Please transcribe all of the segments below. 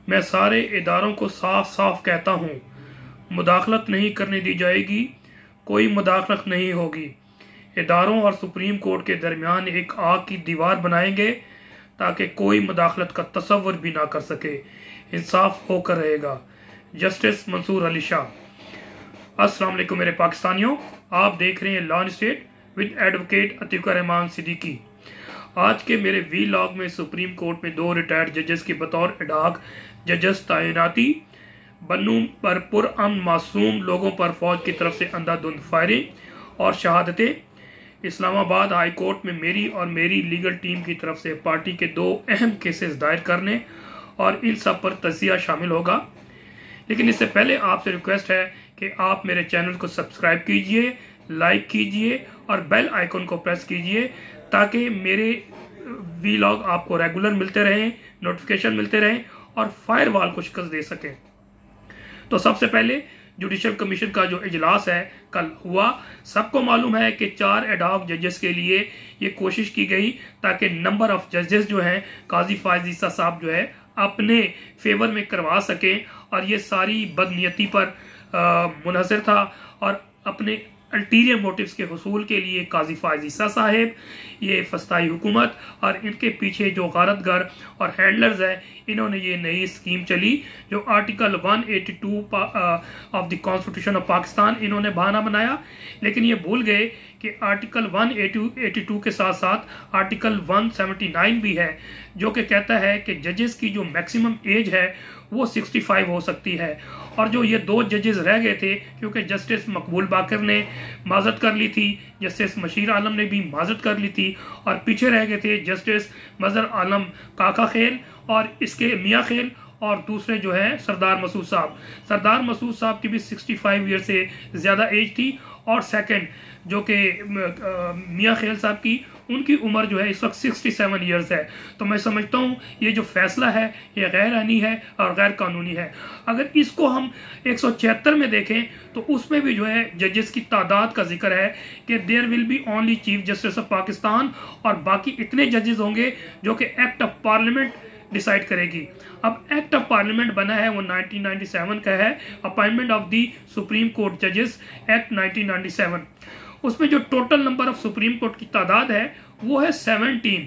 मैं सारे इदारों को साफ साफ कहता हूँ, मुदाखलत नहीं करने दी जाएगी, कोई मुदाखलत नहीं होगी। इदारों और सुप्रीम कोर्ट के दरमियान एक आग की दीवार बनाएंगे ताकि कोई मुदाखलत का तसव्वुर भी ना कर सके। इंसाफ होकर रहेगा। जस्टिस मंसूर अली शाह। अस्सलाम वालेकुम मेरे पाकिस्तानियों, आप देख रहे हैं law and state with advocate Atiq Rahman Siddiqui. आज के मेरे वीलॉग में सुप्रीम कोर्ट में 2 रिटायर्ड जजेस की बतौर एडहॉक जजेस तैनाती, बन्नू पर पुरअमन मासूम लोगों पर फौज की तरफ से अंधाधुंध फायरिंग और शहादतें, इस्लामाबाद हाई कोर्ट में मेरी और मेरी लीगल टीम की तरफ से पार्टी के 2 अहम केसेस दायर करने और इन सब पर तजिया शामिल होगा। लेकिन इससे पहले आपसे रिक्वेस्ट है कि आप मेरे चैनल को सब्सक्राइब कीजिए, लाइक कीजिए और बेल आइकन को प्रेस कीजिए ताकि मेरे वीलॉग आपको रेगुलर मिलते रहें, नोटिफिकेशन मिलते रहें और फायरवॉल को शिकस्त दे सकें। तो सबसे पहले जुडिशल कमीशन का जो इजलास है कल हुआ। सबको मालूम है कि 4 एडहॉक जजेस के लिए ये कोशिश की गई ताकि नंबर ऑफ जजेस जो हैं काजी फायज ईसा साहब जो है अपने फेवर में करवा सकें, और ये सारी बदनीयती पर मुनहसर था और अपने अल्टीरियर मोटिव्स के हुसूल के लिए काजी फायज ईसा साहेब, ये फस्ताई हुकूमत और इनके पीछे जो गारतगर और हैंडलर्स हैं, इन्होंने ये नई स्कीम चली जो article 182 of the constitution of Pakistan इन्होंने बहाना बनाया। लेकिन ये भूल गए कि आर्टिकल 182 के साथ साथ आर्टिकल 179 भी है जो कि कहता है कि जजेस की जो मैक्सिमम एज है वो 65 हो सकती है। और जो ये 2 जजेस रह गए थे, क्योंकि जस्टिस मकबूल बाकर ने माजत कर ली थी, जस्टिस मशीर आलम ने भी माजत कर ली थी, और पीछे रह गए थे जस्टिस मजहर आलम काका खेल और इसके मियाँ खेल, और दूसरे जो है सरदार मसूद साहब। सरदार मसूद साहब की भी 65 ईयर से ज़्यादा एज थी, और सेकंड जो कि मियाँ खेल साहब की, उनकी उम्र जो है इस वक्त 67 ईयर्स है। तो मैं समझता हूँ ये जो फैसला है ये गैर आईनी है और गैर कानूनी है। अगर इसको हम 176 में देखें तो उसमें भी जो है जजेस की तादाद का जिक्र है कि there will be only chief justice of Pakistan, और बाकी इतने जजेस होंगे जो कि एक्ट ऑफ पार्लियामेंट डिसाइड करेगी। अब एक्ट ऑफ पार्लियामेंट बना है वो 1997 का है, appointment of the supreme court जजेस एक्ट 1997। उसमें जो total number of supreme court की तादाद है वो है 17।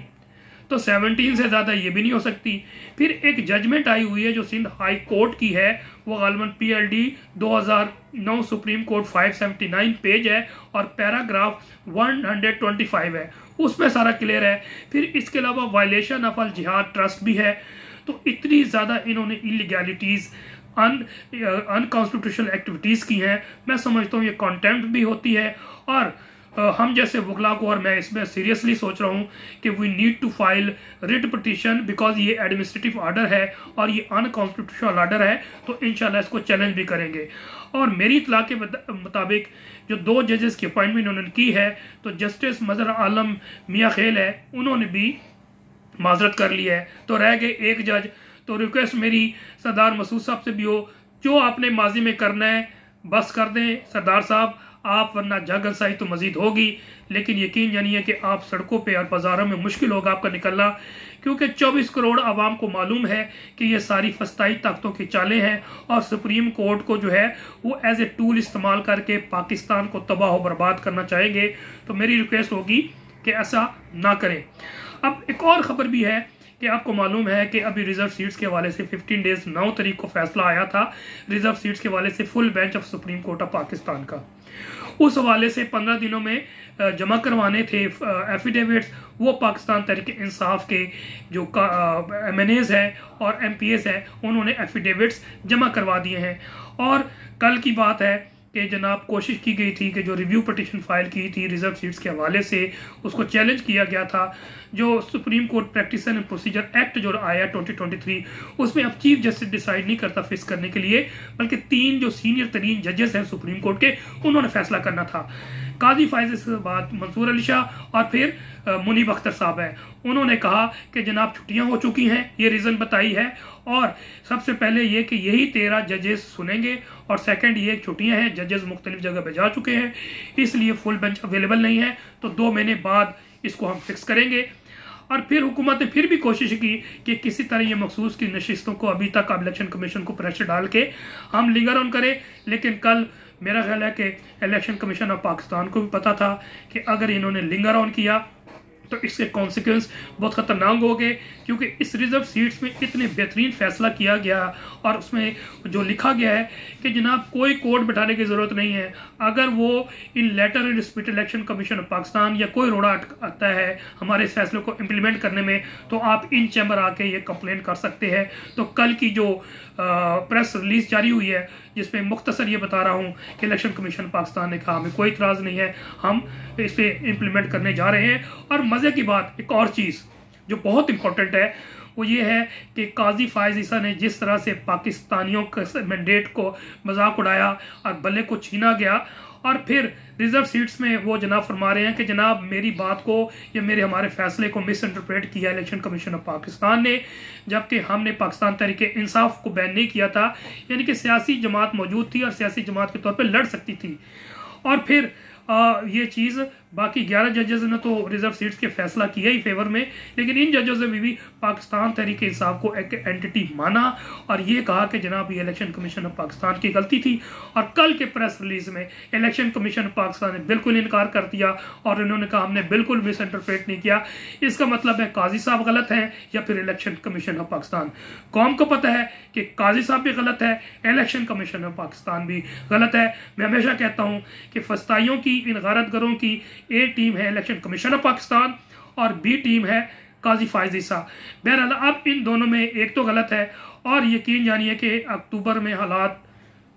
तो 17 से ज़्यादा ये भी नहीं हो सकती। फिर एक जजमेंट आई हुई है जो सिंध हाई कोर्ट की है, वो गालमन PLD 2009 सुप्रीम कोर्ट 579 पेज है और पैराग्राफ 125 है, उसमें सारा क्लियर है। फिर इसके अलावा वायलेशन ऑफ अल जिहाद ट्रस्ट भी है। तो इतनी ज़्यादा इन्होंने इलीगैलिटीज़, अनकॉन्स्टिट्यूशनल एक्टिविटीज़ की हैं। मैं समझता हूँ ये कॉन्टेम्प्ट भी होती है, और हम जैसे वकला को, और मैं इसमें सीरियसली सोच रहा हूँ कि we need to file writ petition, because ये एडमिनिस्ट्रेटिव ऑर्डर है और ये अनकॉन्स्टिट्यूशनल ऑर्डर है। तो इंशाल्लाह इसको चैलेंज भी करेंगे। और मेरी इतला के मुताबिक जो 2 जजेस की अपॉइंटमेंट उन्होंने की है, तो जस्टिस मजहर आलम मियाँ खेल है, उन्होंने भी माजरत कर ली है। तो रह गए 1 जज। तो रिक्वेस्ट मेरी सरदार मसूद साहब से भी हो, जो आपने माजी में करना है बस कर दें सरदार साहब आप, वरना झगड़साई तो मजीद होगी। लेकिन यकीन जानिए कि आप सड़कों पे और बाज़ारों में मुश्किल होगा आपका निकलना, क्योंकि 24 करोड़ आवाम को मालूम है कि ये सारी फस्ताई ताकतों की चालें हैं, और सुप्रीम कोर्ट को जो है वो एज ए टूल इस्तेमाल करके पाकिस्तान को तबाह व बर्बाद करना चाहेंगे। तो मेरी रिक्वेस्ट होगी कि ऐसा ना करें। अब एक और ख़बर भी है कि आपको मालूम है कि अभी रिजर्व सीट्स के हवाले से 15 डेज 9 तारीख को फैसला आया था रिजर्व सीट्स के हवाले से full bench of supreme court of Pakistan का। उस हवाले से 15 दिनों में जमा करवाने थे एफिडेविट्स, वो पाकिस्तान तहरीक इंसाफ के जो MNAs हैं और MPAs हैं, उन्होंने एफिडेविट्स जमा करवा दिए हैं। और कल की बात है कि जनाब कोशिश की गई थी कि जो रिव्यू पिटीशन फाइल की थी रिजर्व सीट्स के हवाले से, उसको चैलेंज किया गया था। जो supreme court practice and procedure act जो आया 2023, उसमें अब चीफ जस्टिस डिसाइड नहीं करता फिक्स करने के लिए, बल्कि 3 जो सीनियर तरीन जजेस हैं सुप्रीम कोर्ट के, उन्होंने फैसला करना था। काजी फायज के बाद मंसूर अली शाह और फिर मुनीब अख्तर साहब हैं। उन्होंने कहा कि जनाब छुट्टियां हो चुकी हैं, ये रीज़न बताई है, और सबसे पहले ये कि यही 13 जजेस सुनेंगे, और सेकंड ये छुट्टियां हैं, जजेस मुख्तलिफ जगह पे जा चुके हैं, इसलिए फुल बेंच अवेलेबल नहीं है। तो 2 महीने बाद इसको हम फिक्स करेंगे। और फिर हुकूमत ने फिर भी कोशिश की कि किसी तरह ये मखसूस की नशिस्तों को अभी तक इलेक्शन कमीशन को प्रेशर डाल के हम लिंगर ऑन करें। लेकिन कल मेरा ख्याल है कि इलेक्शन कमीशन ऑफ पाकिस्तान को भी पता था कि अगर इन्होंने लिंगर ऑन किया तो इसके कॉन्सिक्वेंस बहुत ख़तरनाक हो गए, क्योंकि इस रिजर्व सीट्स में इतने बेहतरीन फैसला किया गया और उसमें जो लिखा गया है कि जनाब कोई कोड बैठाने की ज़रूरत नहीं है। अगर वो in letter and dispute election commission of Pakistan या कोई रोड़ा आता है हमारे इस फैसले को इम्प्लीमेंट करने में, तो आप इन चैम्बर आके ये कंप्लेंट कर सकते हैं। तो कल की जो प्रेस रिलीज जारी हुई है जिसमें मुख्तसर ये बता रहा हूँ कि इलेक्शन कमीशन पाकिस्तान ने कहा हमें कोई इतराज़ नहीं है, हम इस पर इम्प्लीमेंट करने जा रहे हैं। और मज़े की बात एक और चीज़ जो बहुत इंपॉर्टेंट है वो ये है कि काजी फायज़ ईसा ने जिस तरह से पाकिस्तानियों के मैंडेट को मजाक उड़ाया और बल्ले को छीना गया, और फिर रिजर्व सीट्स में वो जनाब फरमा रहे हैं कि जनाब मेरी बात को या हमारे फैसले को मिस इंटरप्रेट किया इलेक्शन कमीशन ऑफ पाकिस्तान ने, जबकि हमने पाकिस्तान तहरीक इंसाफ को बैन नहीं किया था। यानी कि सियासी जमात मौजूद थी और सियासी जमात के तौर पर लड़ सकती थी। और फिर ये चीज़ बाकी 11 जजेस ने तो रिजर्व सीट्स के फैसला किया ही फेवर में, लेकिन इन जजेस ने भी पाकिस्तान तहरीक इंसाफ को एक एंटिटी माना और ये कहा कि जनाब ये इलेक्शन कमीशन ऑफ पाकिस्तान की गलती थी। और कल के प्रेस रिलीज में इलेक्शन कमीशन ऑफ पाकिस्तान ने बिल्कुल इनकार कर दिया और इन्होंने कहा हमने बिल्कुल मिस इंटरप्रेट नहीं किया। इसका मतलब है काजी साहब गलत हैं या फिर इलेक्शन कमीशन ऑफ पाकिस्तान। कौम को पता है कि काजी साहब भी गलत है, इलेक्शन कमीशन ऑफ पाकिस्तान भी गलत है। मैं हमेशा कहता हूँ कि फस्ताइयों की, इन गारतगरों की ए टीम है इलेक्शन कमीशन ऑफ पाकिस्तान और बी टीम है काजी फायज़ ईसा। बहरहाल अब इन दोनों में एक तो गलत है और यकीन जानिए कि अक्टूबर में हालात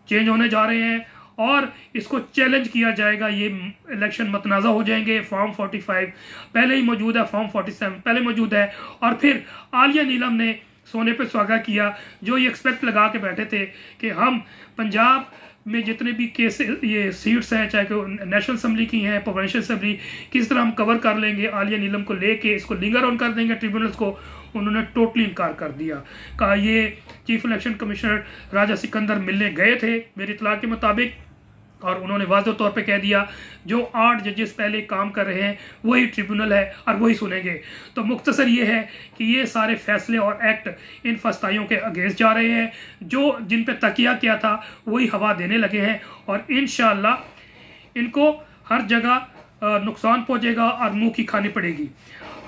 चेंज होने जा रहे हैं और इसको चैलेंज किया जाएगा। ये इलेक्शन मतनाज़ा हो जाएंगे। फॉर्म 45 पहले ही मौजूद है, फॉर्म 47 पहले मौजूद है। और फिर आलिया नीलम ने सोने पे सुहागा किया, जो ये एक्सपेक्ट लगा के बैठे थे कि हम पंजाब में जितने भी केस ये सीट्स हैं, चाहे नेशनल असम्बली की हैं, प्रोविंशियल असम्बली, किस तरह हम कवर कर लेंगे, आलिया नीलम को लेके इसको लिंगर ऑन कर देंगे ट्रिब्यूनल्स को। उन्होंने टोटली इनकार कर दिया। कहा ये चीफ इलेक्शन कमिश्नर राजा सिकंदर मिलने गए थे मेरी इतला के मुताबिक, और उन्होंने वाज़ेह तौर पे कह दिया जो 8 जजेस पहले काम कर रहे हैं वही ट्रिब्यूनल है और वही सुनेंगे। तो मुख्तसर ये है कि ये सारे फैसले और एक्ट इन फस्ताइयों के अगेंस्ट जा रहे हैं, जो जिन पे तकिया किया था वही हवा देने लगे हैं और इंशाअल्लाह इनको हर जगह नुकसान पहुँचेगा और मुँह की खानी पड़ेगी।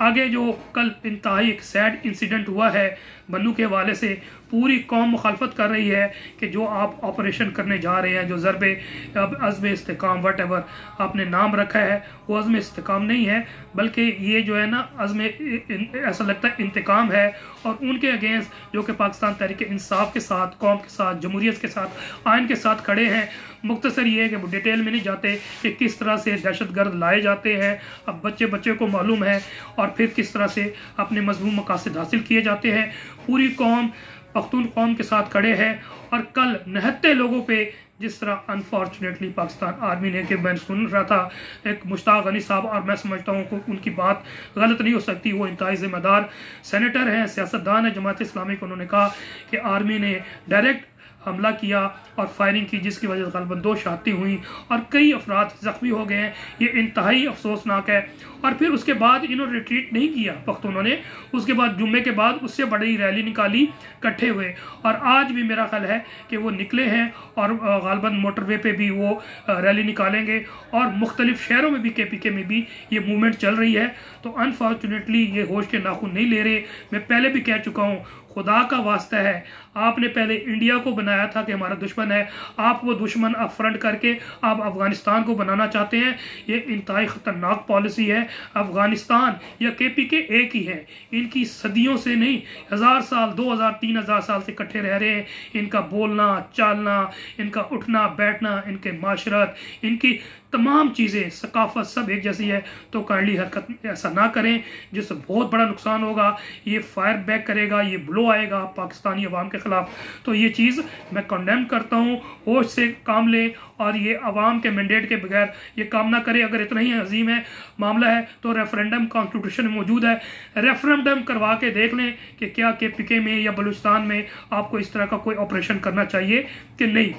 आगे जो कल इंतहाई एक सैड इंसिडेंट हुआ है बन्नू के हवाले से, पूरी कौम मुखालफत कर रही है कि जो आप ऑपरेशन करने जा रहे हैं, जो ज़रबे अज़्म इस्तिकाम वट एवर आपने नाम रखा है, वो अज़्म इस्तिकाम नहीं है, बल्कि ये जो है ना अज़्म ऐसा लगता है इंतकाम है। और उनके अगेंस्ट जो कि पाकिस्तान तहरीक इंसाफ के साथ, कौम के साथ, जमहूरियत के साथ, आइन के साथ खड़े हैं। मुख्तसर ये है कि वो डिटेल में नहीं जाते कि किस तरह से दहशतगर्द लाए जाते हैं, अब बच्चे को मालूम है, और फिर किस तरह से अपने मज़मूम मकासद हासिल किए जाते हैं। पूरी कौम पख्तून कौम के साथ खड़े हैं। और कल निहत्ते लोगों पे जिस तरह अनफॉर्चुनेटली पाकिस्तान आर्मी ने, कि मैं सुन रहा था एक मुश्ताक गनी साहब, और मैं समझता हूँ कि उनकी बात गलत नहीं हो सकती, वो इंतहाई ज़िम्मेदार सेनेटर हैं, सियासतदान है जमात इस्लामी को। उन्होंने कहा कि आर्मी ने डायरेक्ट हमला किया और फायरिंग की, जिसकी वजह से गलबन 2 शहादतें हुई और कई अफराद जख्मी हो गए हैं। ये इंतहाई अफसोसनाक है। और फिर उसके बाद इन्होंने रिट्रीट नहीं किया पख्तूनों ने, उसके बाद जुम्मे के बाद उससे बड़ी रैली निकाली इकट्ठे हुए, और आज भी मेरा ख्याल है कि वो निकले हैं और गालबन मोटरवे पे भी वो रैली निकालेंगे, और मुख्तलिफ शहरों में भी KPK में भी ये मूवमेंट चल रही है। तो अनफॉर्चुनेटली ये होश के नाखून नहीं ले रहे। मैं पहले भी कह चुका हूँ, खुदा का वास्ता है, आपने पहले इंडिया को बनाया था कि हमारा दुश्मन है, आप वो दुश्मन अब फ्रंट करके आप अफगानिस्तान को बनाना चाहते हैं। ये इंतहाई ख़तरनाक पॉलिसी है। अफगानिस्तान या KPK एक ही है, इनकी सदियों से नहीं 1000 साल 2000 3000 साल से इकट्ठे रह रहे हैं। इनका बोलना चालना, इनका उठना बैठना, इनके माशरत, इनकी तमाम चीज़ें, सकाफत सब एक जैसी है। तो काइंडली हरकत ऐसा ना करें जिससे बहुत बड़ा नुकसान होगा। ये फायर बैक करेगा, ये ब्लो आएगा पाकिस्तानी अवाम के ख़िलाफ़। तो ये चीज़ मैं कंडेम करता हूँ। होश से काम लें और ये अवाम के मैंडेट के बगैर ये काम ना करे। अगर इतना ही अजीम है मामला है तो रेफरेंडम कॉन्स्टिट्यूशन में मौजूद है, रेफरेंडम करवा के देख लें कि क्या KPK में या बलूचिस्तान में आपको इस तरह का कोई ऑपरेशन करना चाहिए कि नहीं।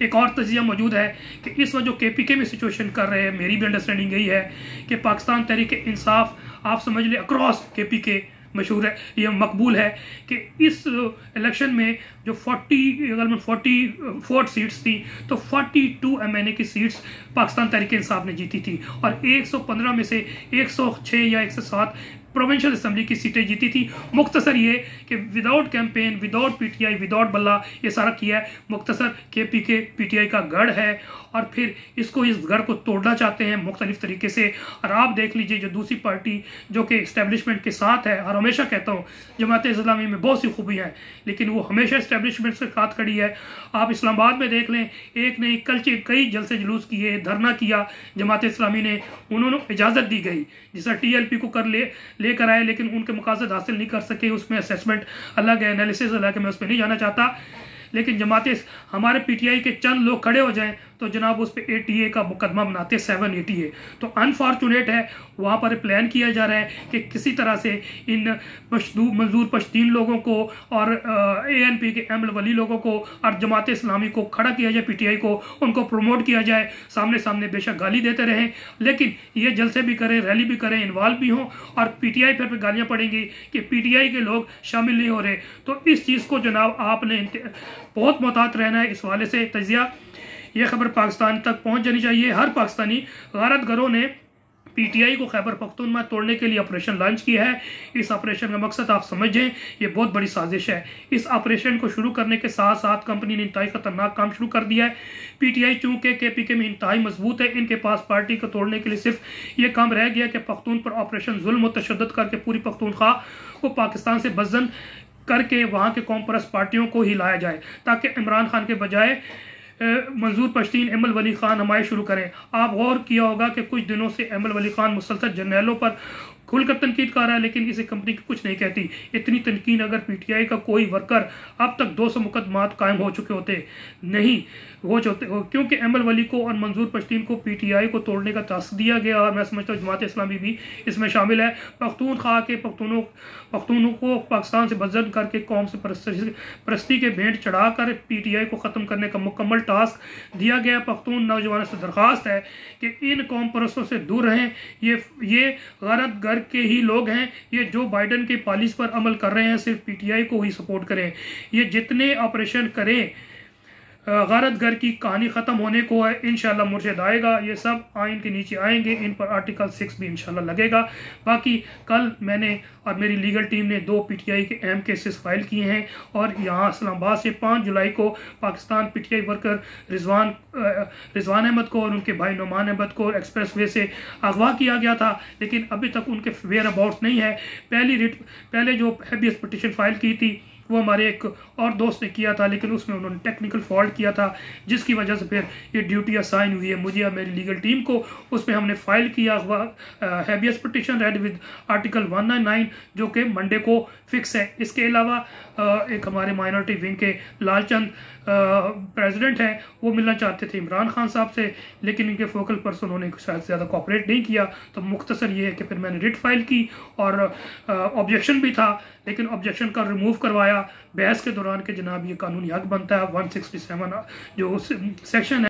एक और तजिया मौजूद है कि इस वक्त जो KPK में सिचुएशन कर रहे हैं, मेरी भी अंडरस्टैंडिंग यही है कि पाकिस्तान तहरीक इंसाफ आप समझ लें अक्रॉस KPK मशहूर है, यह मकबूल है कि इस इलेक्शन में जो 44 सीट्स थी तो 42 MNA की सीट्स पाकिस्तान तहरीक इंसाफ ने जीती थी और 115 में से 106 या 107 प्रोविंशियल असेंबली की सीटें जीती थी। मुख्तसर ये कि without campaign, without PTI, without बल्ला ये सारा किया है। मुख्तसर KPK PTI का गढ़ है और फिर इसको, इस गढ़ को तोड़ना चाहते हैं मुख्तलिफ तरीके से। और आप देख लीजिए जो दूसरी पार्टी जो कि इस्टेब्लिशमेंट के साथ है, और हमेशा कहता हूँ जमात इस्लामी में बहुत सी खूबियाँ हैं लेकिन वो हमेशा इस्टेब्लिशमेंट के साथ खड़ी है। आप इस्लामाबाद में देख लें, एक नहीं कल कई जलसे जुलूस किए, धरना किया जमात इस्लामी ने, उन्होंने इजाज़त दी गई जिसका TLP को लेकर आए लेकिन उनके मकासद हासिल नहीं कर सके। उसमें असेसमेंट अलग है, एनालिसिस अलग है, मैं उस पर नहीं जाना चाहता। लेकिन जमाते हमारे PTI के चंद लोग खड़े हो जाएं तो जनाब उस पर ATA का मुकदमा बनाते 7 ATA। तो अनफॉर्चुनेट है, वहाँ पर प्लान किया जा रहा है कि किसी तरह से इन मंजूर पश्तीन लोगों को और ANP के अमल वली लोगों को और जमात इस्लामी को खड़ा किया जाए, PTI को उनको प्रमोट किया जाए। सामने सामने बेशक गाली देते रहें लेकिन ये जलसे भी करें, रैली भी करें, इन्वॉल्व भी हों और PTI पर गालियाँ पड़ेंगी कि PTI के लोग शामिल नहीं हो रहे। तो इस चीज़ को जनाब आपने बहुत मोहतात रहना है। इस वाले से तजिया यह खबर पाकिस्तान तक पहुंच जानी चाहिए। हर पाकिस्तानी गारत गरों ने PTI को खैबर पख्तूनख्वा तोड़ने के लिए ऑपरेशन लॉन्च किया है। इस ऑपरेशन का मकसद आप समझें, ये बहुत बड़ी साजिश है। इस ऑपरेशन को शुरू करने के साथ साथ कंपनी ने इंतहाई खतरनाक काम शुरू कर दिया है। PTI चूंकि KPK में इंतहाई मजबूत है, इनके पास पार्टी को तोड़ने के लिए सिर्फ ये काम रह गया कि पख्तून पर ऑपरेशन जुल्म व तशद्दुद करके पूरी पख्तूनख्वा को पाकिस्तान से बज़न करके वहाँ के कौम परस्त पार्टियों को ही लाया जाए ताकि इमरान खान के बजाय मंजूर पश्तीन अमल वली खान हमारे शुरू करें। आप गौर किया होगा कि कुछ दिनों से अमल वली खान मुसलसल जर्नैलों पर खुलकर तनकीद कर रहा है लेकिन इसे कंपनी की कुछ नहीं कहती। इतनी तनकीद अगर PTI का कोई वर्कर अब तक 200 मुकदमात कायम हो चुके होते नहीं हो चुके, क्योंकि अमल वली को और मंजूर पश्तीन को PTI को तोड़ने का टास्क दिया गया और मैं समझता हूँ जमात इस्लामी भी इसमें शामिल है। पख्तूनख्वा के पख्तूनों को पाकिस्तान से बज़द करके कौम से परस्ती के भेंट चढ़ाकर PTI को ख़त्म करने का मुकम्मल टास्क दिया गया। पख्तून नौजवानों से दरख्वास्त है कि इन कौम परस्तों से दूर रहें। ये गैरत घर के ही लोग हैं, ये जो बाइडन के पॉलिसी पर अमल कर रहे हैं सिर्फ PTI को ही सपोर्ट करें। ये जितने ऑपरेशन करें गैरत घर की कहानी ख़त्म होने को है। इंशाल्लाह मुर्शिद आएगा, ये सब आइन के नीचे आएंगे, इन पर आर्टिकल 6 भी इंशाल्लाह लगेगा। बाकी कल मैंने और मेरी लीगल टीम ने 2 PTI के अहम केसेस फाइल किए हैं और यहाँ इस्लामाबाद से 5 जुलाई को पाकिस्तान PTI वर्कर रिजवान अहमद को और उनके भाई नुमान अहमद को एक्सप्रेस वे से अगवा किया गया था लेकिन अभी तक उनके वेयर अबाउट नहीं है। पहले जो हैबियस पिटीशन फाइल की थी वो हमारे एक और दोस्त ने किया था लेकिन उसमें उन्होंने टेक्निकल फॉल्ट किया था जिसकी वजह से फिर ये ड्यूटी असाइन हुई है मुझे और मेरी लीगल टीम को। उसमें हमने फाइल किया habeas petition read with article 199 जो कि मंडे को फिक्स है। इसके अलावा एक हमारे माइनॉरिटी विंग के लालचंद प्रेसिडेंट हैं, वो मिलना चाहते थे इमरान खान साहब से लेकिन इनके फोकल पर्सन उन्होंने शायद ज़्यादा कोऑपरेट नहीं किया। तो मुख्तसर ये है कि फिर मैंने रिट फाइल की और ऑब्जेक्शन भी था लेकिन ऑब्जेक्शन का रिमूव करवाया बहस के दौरान के जनाब ये कानूनी हक बनता है। 167 जो सेक्शन है